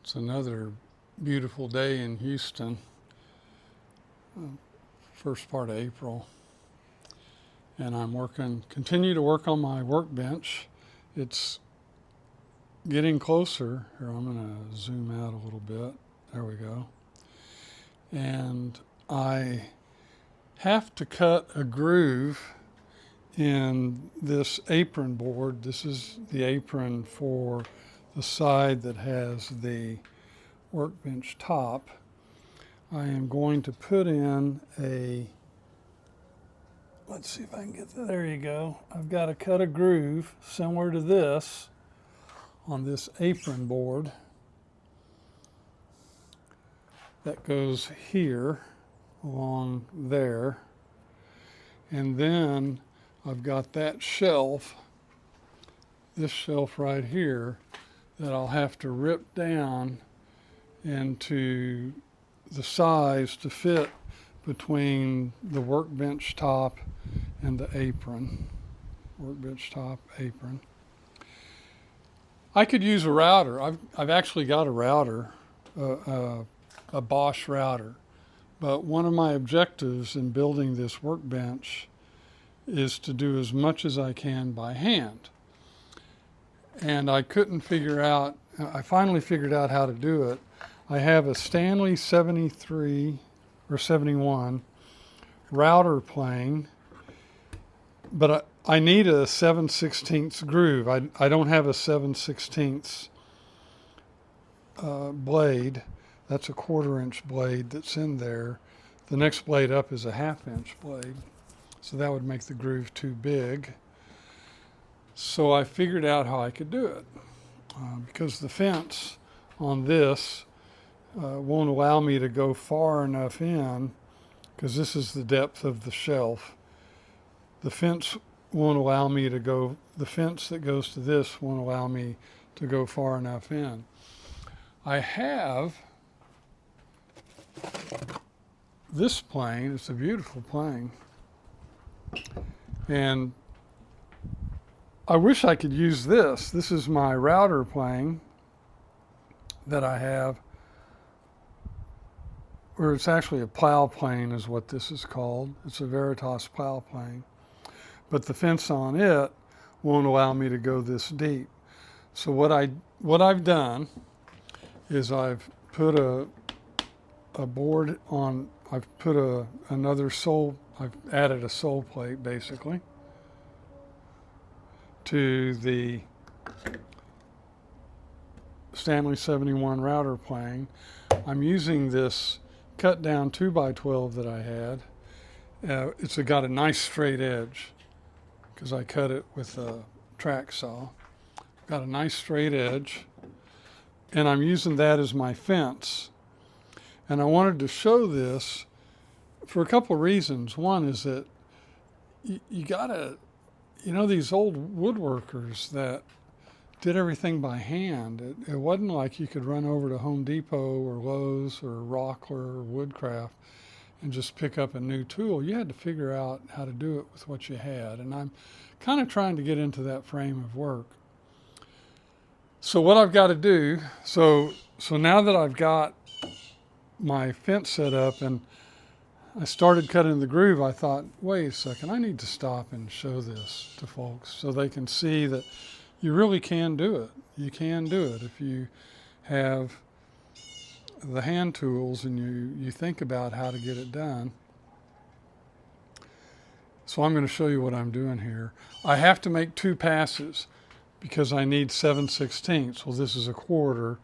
It's another beautiful day in Houston, first part of April, and continue to work on my workbench. It's getting closer. Here, I'm going to zoom out a little bit. There we go. And I have to cut a groove in this apron board. This is the apron for the side that has the workbench top. I am going to put in let's see if I can get there you go. I've got to cut a groove similar to this on this apron board that goes here along there. And then I've got that shelf, this shelf right here, that I'll have to rip down into the size to fit between the workbench top and the apron. Workbench top, apron. I could use a router. I've actually got a router, a Bosch router. But one of my objectives in building this workbench is to do as much as I can by hand. And I finally figured out how to do it. I have a Stanley 73 or 71 router plane, but I need a 7/16 groove. I don't have a 7/16 blade. That's a 1/4-inch blade that's in there. The next blade up is a 1/2-inch blade. So that would make the groove too big. So I figured out how I could do it. Because the fence on this won't allow me to go far enough in, because this is the depth of the shelf. The fence that goes to this won't allow me to go far enough in. I have this plane. It's a beautiful plane. And I wish I could use this. This is my router plane that I have, or it's actually a plow plane is what this is called. It's a Veritas plow plane. But the fence on it won't allow me to go this deep. So what I've done is I've put a board on, I've put another sole, I've added a sole plate basically to the Stanley 71 router plane. I'm using this cut down 2x12 that I had. It's got a nice straight edge because I cut it with a track saw. Got a nice straight edge, and I'm using that as my fence. And I wanted to show this for a couple of reasons. One is that you gotta, these old woodworkers that did everything by hand. It wasn't like you could run over to Home Depot or Lowe's or Rockler or Woodcraft and just pick up a new tool. You had to figure out how to do it with what you had. And I'm kind of trying to get into that frame of work. So what I've got to do, so now that I've got my fence set up and I started cutting the groove, I thought, wait a second, I need to stop and show this to folks so they can see that you really can do it. You can do it if you have the hand tools and you think about how to get it done. So I'm going to show you what I'm doing here. I have to make 2 passes because I need 7/16. Well, this is a 1/4.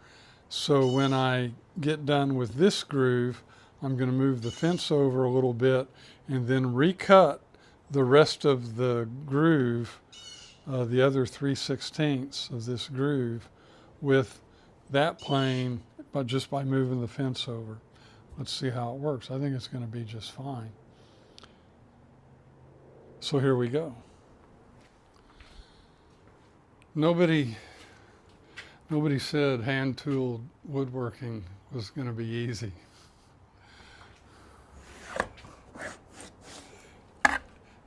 So when I get done with this groove, I'm going to move the fence over a little bit and then recut the rest of the groove, the other 3/16 of this groove, with that plane, but just by moving the fence over. Let's see how it works. I think it's going to be just fine. So here we go. Nobody said hand-tooled woodworking was going to be easy.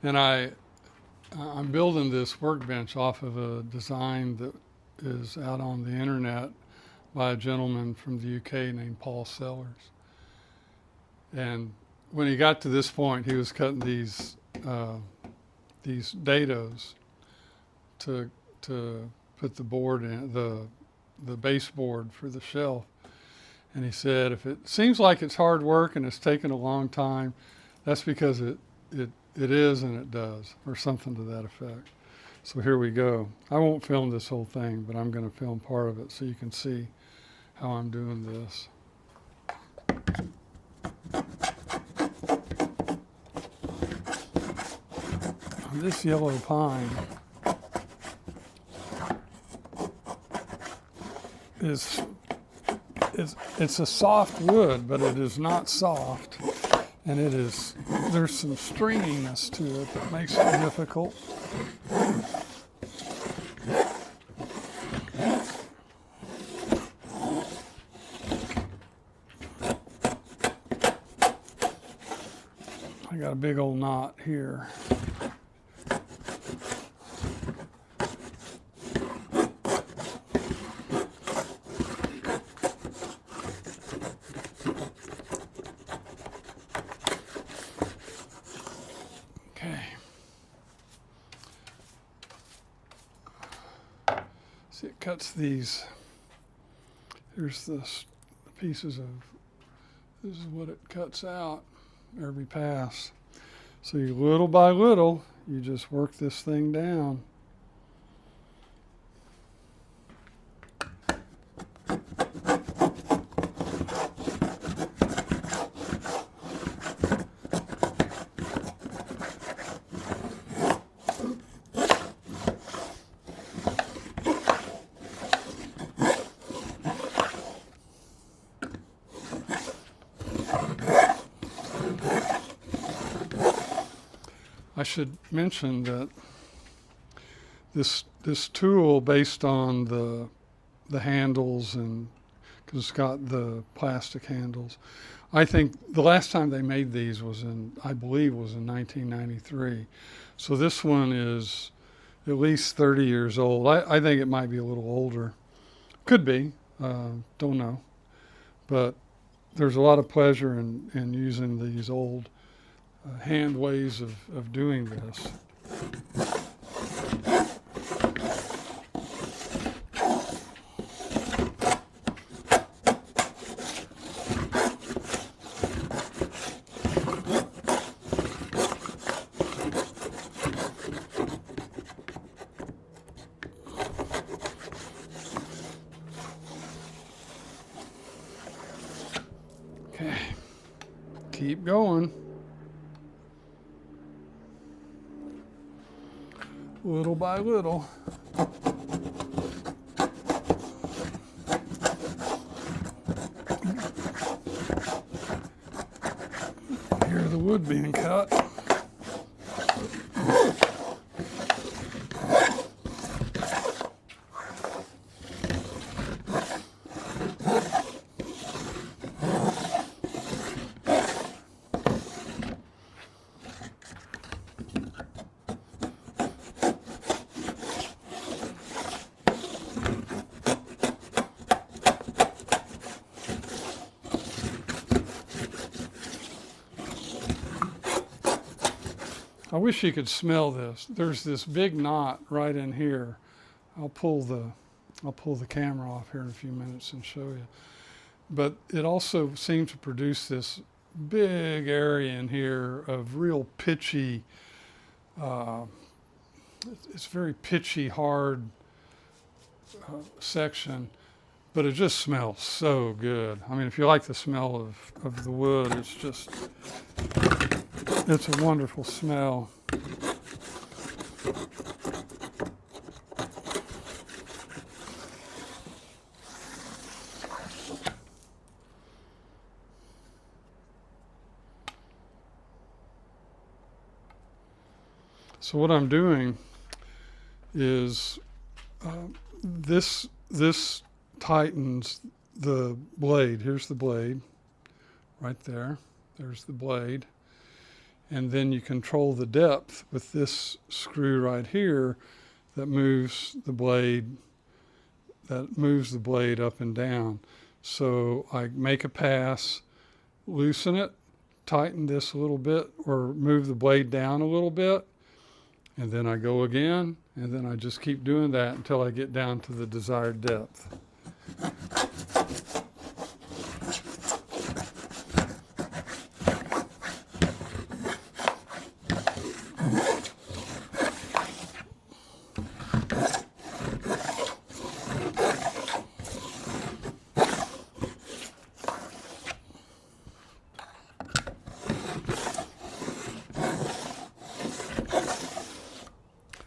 And I'm building this workbench off of a design that is out on the internet by a gentleman from the UK named Paul Sellers. And when he got to this point, he was cutting these dados to put the board in, the baseboard for the shelf. And he said, if it seems like it's hard work and it's taken a long time, that's because it is and it does, or something to that effect. So here we go. I won't film this whole thing, but I'm going to film part of it so you can see how I'm doing this. This yellow pine it's a soft wood, but it is not soft, and there's some stringiness to it that makes it difficult. I got a big old knot here. See, it cuts these. Here's the pieces of, this is what it cuts out every pass. So you little by little, you just work this thing down. I should mention that this tool, based on the handles, and because it's got the plastic handles, I think the last time they made these was I believe was in 1993. So this one is at least 30 years old. I think it might be a little older. Could be, don't know. But there's a lot of pleasure in using these old hand ways of doing this. Okay, keep going. Little by little. Hear the wood being cut. I wish you could smell this. There's this big knot right in here. I'll pull the camera off here in a few minutes and show you. But it also seems to produce this big area in here of real pitchy, it's very pitchy, hard section, but it just smells so good. I mean, if you like the smell of the wood, it's a wonderful smell. So what I'm doing is this tightens the blade. Here's the blade right there. There's the blade. And then you control the depth with this screw right here that moves the blade that moves the blade up and down. So I make a pass, loosen it, tighten this a little bit, or move the blade down a little bit, and then I go again, and then I just keep doing that until I get down to the desired depth.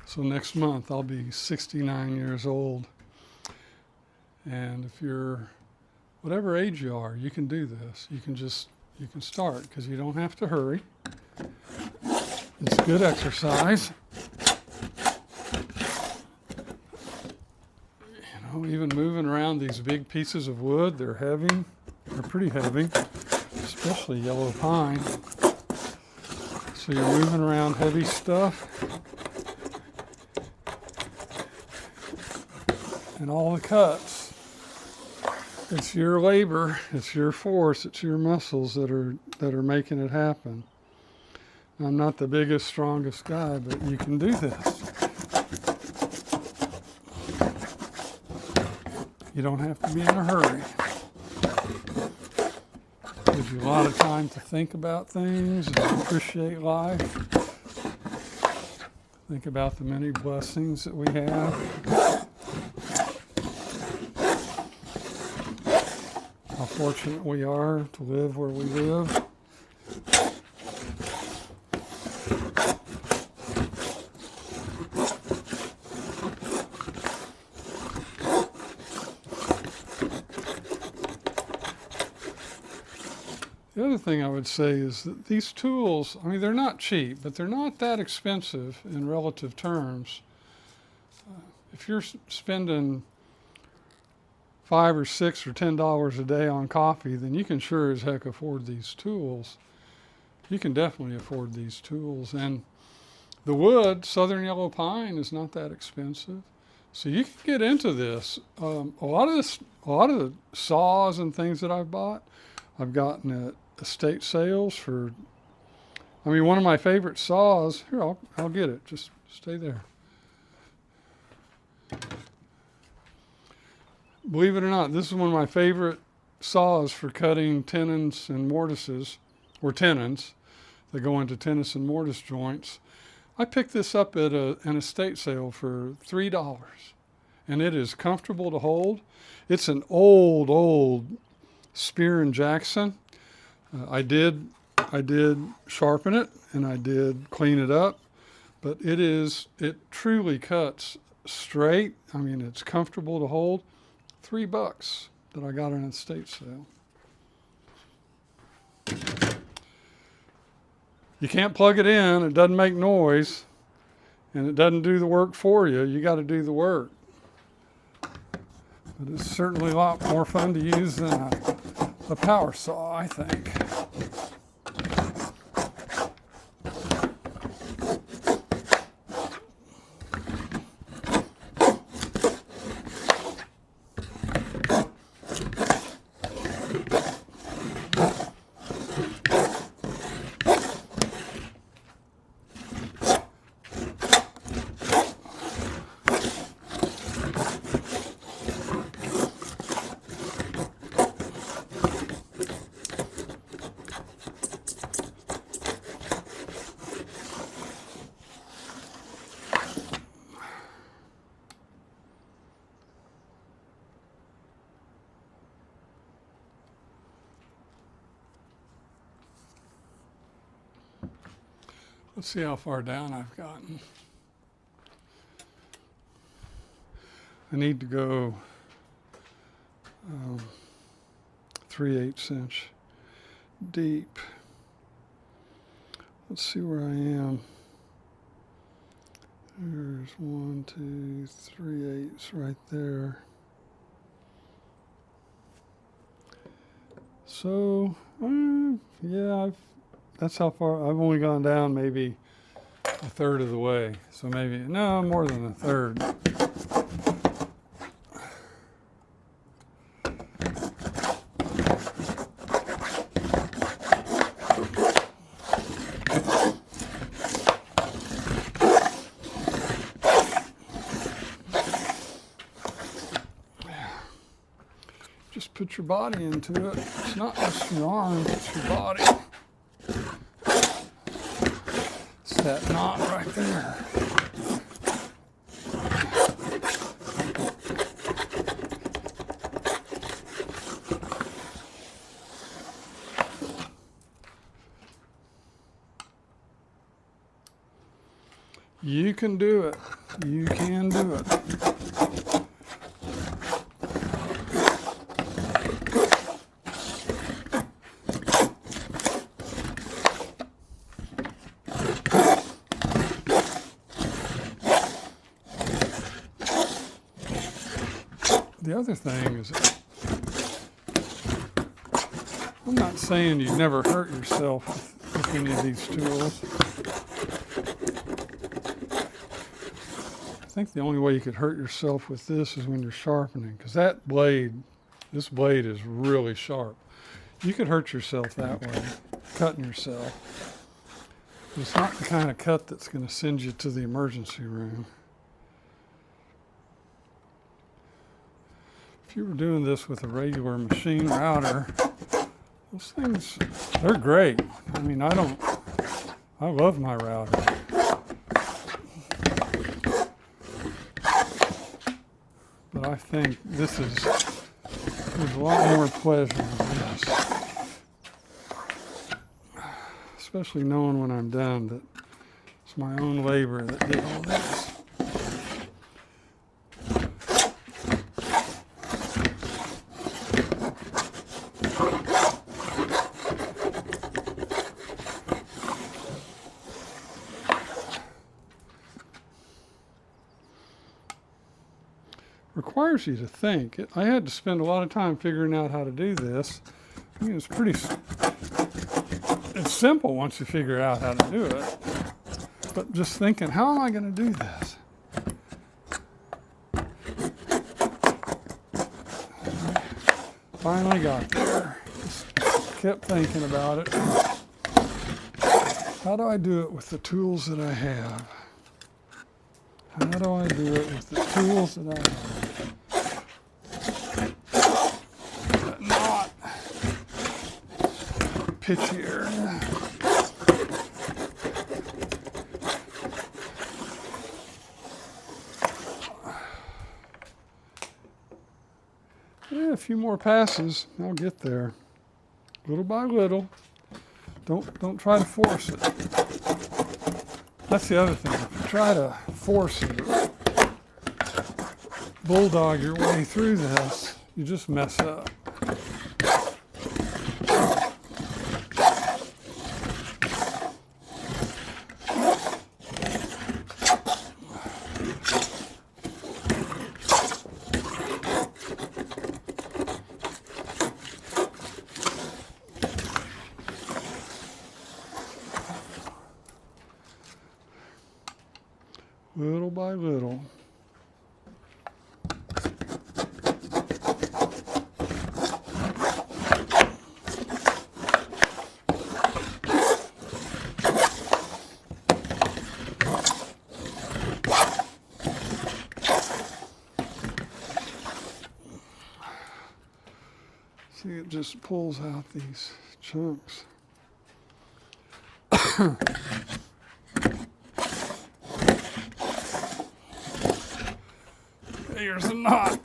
So next month I'll be 69 years old. And if you're whatever age you are, you can do this. You can start because you don't have to hurry. It's good exercise. You know, even moving around these big pieces of wood, they're heavy. They're pretty heavy, especially yellow pine. So you're moving around heavy stuff. And all the cuts, it's your labor, it's your force, it's your muscles that are making it happen. I'm not the biggest, strongest guy, but you can do this. You don't have to be in a hurry. Gives you a lot of time to think about things and appreciate life. Think about the many blessings that we have. How fortunate we are to live where we live. The other thing I would say is that these tools, I mean, they're not cheap, but they're not that expensive in relative terms. If you're spending $5 or $6 or $10 a day on coffee, then you can sure as heck afford these tools. You can definitely afford these tools. And the wood, southern yellow pine, is not that expensive. So you can get into this. A lot of the saws and things that I've bought, I've gotten at estate sales for, I mean, one of my favorite saws, here, I'll get it. Just stay there. Believe it or not, this is one of my favorite saws for cutting tenons and mortises, or tenons that go into tennis and mortise joints. I picked this up at an estate sale for $3, and it is comfortable to hold. It's an old Spear and Jackson. I did sharpen it and I did clean it up, but it truly cuts straight. I mean, it's comfortable to hold. $3 that I got in an estate sale. You can't plug it in, it doesn't make noise, and it doesn't do the work for you. You got to do the work. But it's certainly a lot more fun to use than a power saw, I think. Let's see how far down I've gotten. I need to go 3/8 inch deep. Let's see where I am. There's 1, 2, 3/8 right there. So, yeah, that's how far. I've only gone down maybe a third of the way. So maybe, no, more than a third. Just put your body into it. It's not just your arm, it's your body. It's that knot right there. You can do it. You can do it. The other thing is, I'm not saying you never hurt yourself with any of these tools. I think the only way you could hurt yourself with this is when you're sharpening, because that blade, this blade is really sharp. You could hurt yourself that way, cutting yourself. It's not the kind of cut that's going to send you to the emergency room. If you were doing this with a regular machine router, those things, they're great. I mean, I love my router. But I think there's a lot more pleasure in this. Especially knowing when I'm done that it's my own labor that did all this. Requires you to think. I had to spend a lot of time figuring out how to do this. I mean, it's simple once you figure out how to do it. But just thinking, how am I going to do this? Finally got there. Just kept thinking about it. How do I do it with the tools that I have? How do I do it with the tools that I have? That knot. Pitchy area. Yeah, a few more passes, I'll get there. Little by little. Don't try to force it. That's the other thing. If you try to force it, bulldog your way through this, you just mess up. Little by little. See, it just pulls out these chunks. Here's a knot.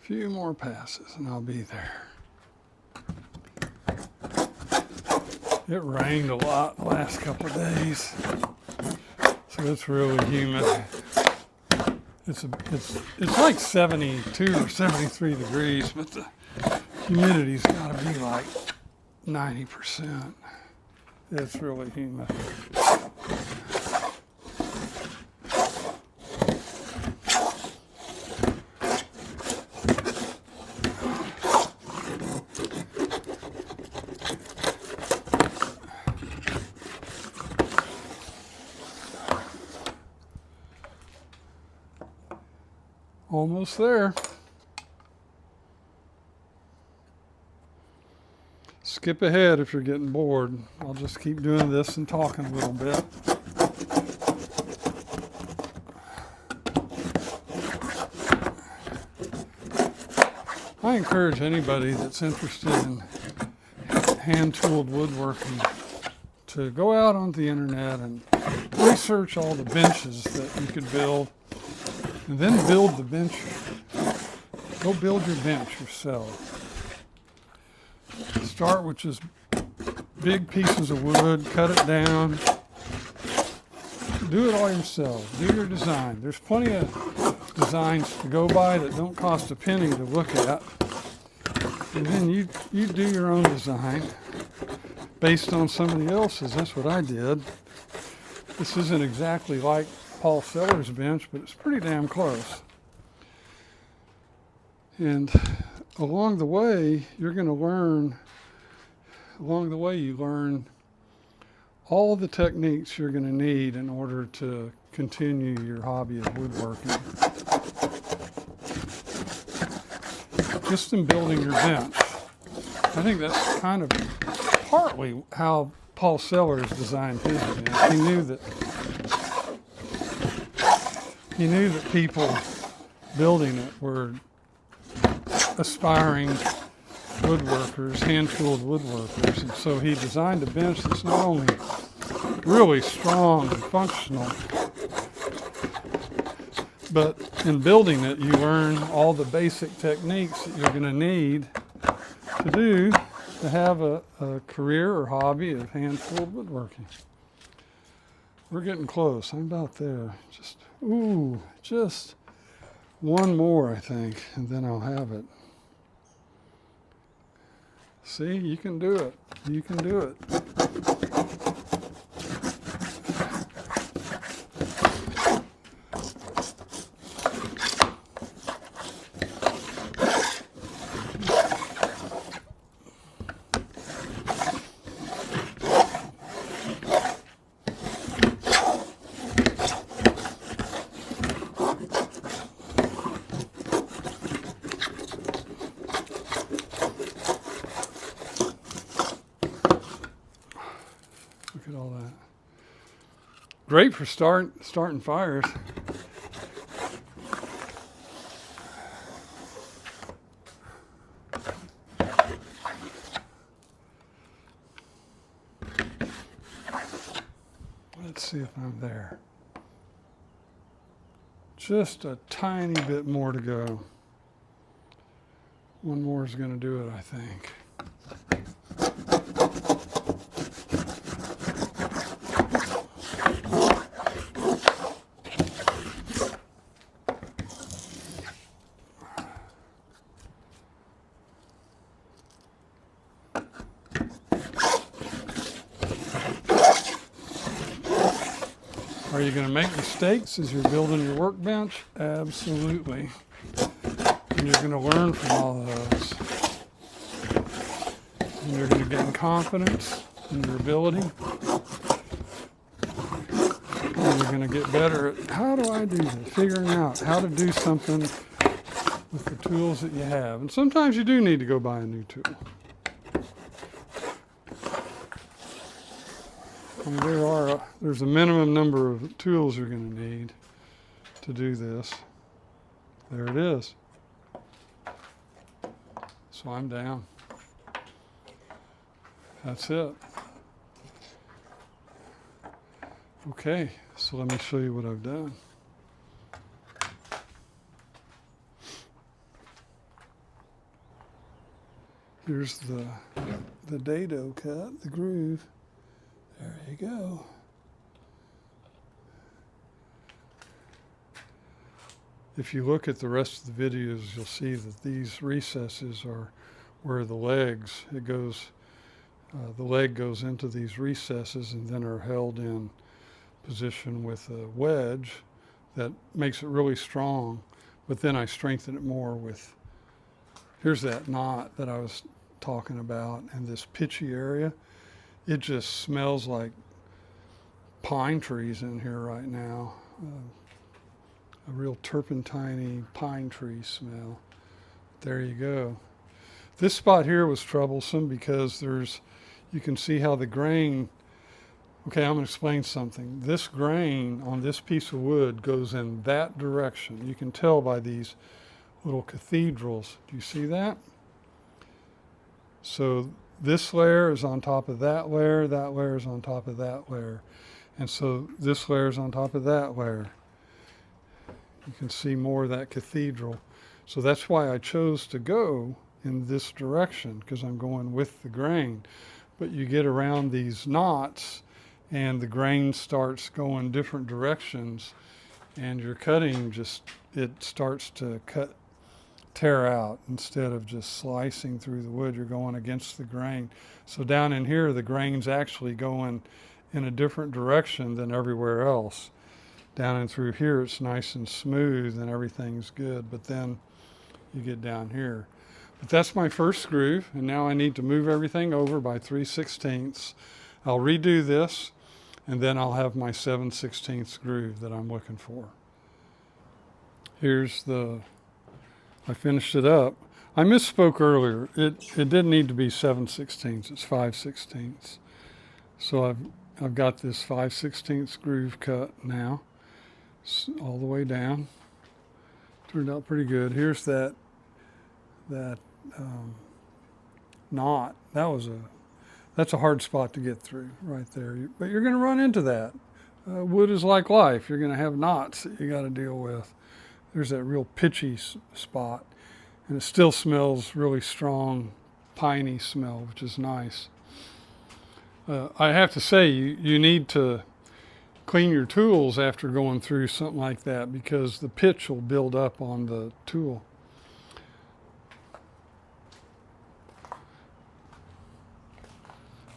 Few more passes and I'll be there. It rained a lot the last couple of days, so it's really humid. It's like 72 or 73 degrees, but the humidity's got to be like 90%. It's really humid. Almost there. Skip ahead if you're getting bored. I'll just keep doing this and talking a little bit. I encourage anybody that's interested in hand-tooled woodworking to go out on the internet and research all the benches that you could build, and then build the bench. Go build your bench yourself. Start with just big pieces of wood, cut it down. Do it all yourself. Do your design. There's plenty of designs to go by that don't cost a penny to look at. And then you do your own design based on somebody else's. That's what I did. This isn't exactly like Paul Seller's bench, but it's pretty damn close. And along the way, you learn all the techniques you're going to need in order to continue your hobby of woodworking. Just in building your bench. I think that's kind of partly how Paul Sellers designed his bench. He knew that people building it were aspiring woodworkers, hand-tooled woodworkers, and so he designed a bench that's not only really strong and functional, but in building it, you learn all the basic techniques that you're going to need to have a career or hobby of hand-tooled woodworking. We're getting close. I'm about there. Just one more, I think, and then I'll have it. See, you can do it. You can do it. Look at all that. Great for starting fires. Let's see if I'm there. Just a tiny bit more to go. One more is going to do it, I think. Are you going to make mistakes as you're building your workbench? Absolutely. And you're going to learn from all of those. And you're going to gain confidence in your ability. And you're going to get better at, how do I do this? Figuring out how to do something with the tools that you have. And sometimes you do need to go buy a new tool. I mean, there's a minimum number of tools you're going to need to do this. There it is. So I'm down. That's it. Okay, so let me show you what I've done. Here's the dado cut, the groove. There you go. If you look at the rest of the videos, you'll see that these recesses are where the leg goes into these recesses and then are held in position with a wedge that makes it really strong. But then I strengthen it more with, here's that knot that I was talking about, and this pitchy area. It just smells like pine trees in here right now. A real turpentine-y pine tree smell. There you go. This spot here was troublesome because you can see how the grain, okay, I'm going to explain something. This grain on this piece of wood goes in that direction. You can tell by these little cathedrals. Do you see that? So this layer is on top of that layer is on top of that layer. And so this layer is on top of that layer. You can see more of that cathedral. So that's why I chose to go in this direction, because I'm going with the grain. But you get around these knots and the grain starts going different directions, and your cutting it starts to tear out. Instead of just slicing through the wood, you're going against the grain. So down in here, the grain's actually going in a different direction than everywhere else. Down and through here, it's nice and smooth and everything's good, but then you get down here. But that's my first groove, and now I need to move everything over by 3/16. I'll redo this, and then I'll have my 7/16 groove that I'm looking for. I finished it up. I misspoke earlier. It didn't need to be 7/16, it's 5/16. So I've got this 5/16 groove cut now, all the way down. Turned out pretty good. Here's that knot. That's a hard spot to get through right there. But you're going to run into that. Wood is like life. You're going to have knots that you got to deal with. There's that real pitchy spot, and it still smells really strong, piney smell, which is nice. I have to say, you need to clean your tools after going through something like that, because the pitch will build up on the tool.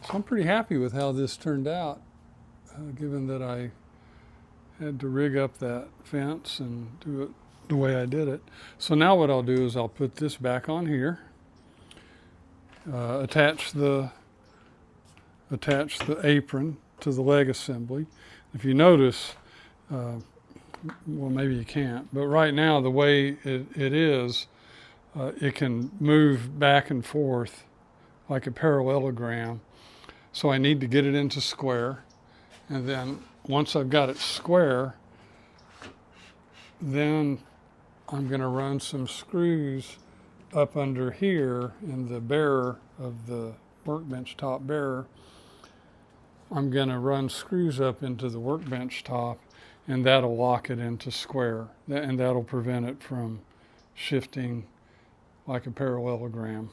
So I'm pretty happy with how this turned out, given that I had to rig up that fence and do it the way I did it. So now what I'll do is I'll put this back on here, attach the apron to the leg assembly. If you notice, well, maybe you can't, but right now the way it is, it can move back and forth like a parallelogram. So I need to get it into square, and then once I've got it square, then I'm going to run some screws up under here in the bearer of the workbench top bearer. I'm going to run screws up into the workbench top, and that'll lock it into square, and that'll prevent it from shifting like a parallelogram.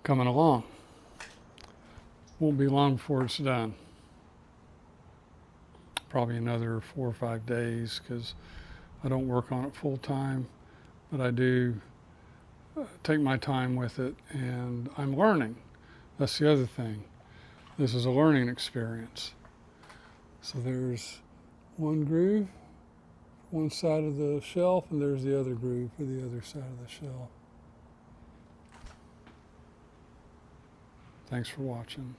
Coming along. Won't be long before it's done. Probably another 4 or 5 days, because I don't work on it full time, but I do take my time with it, and I'm learning. That's the other thing. This is a learning experience. So there's one groove, one side of the shelf, and there's the other groove for the other side of the shelf. Thanks for watching.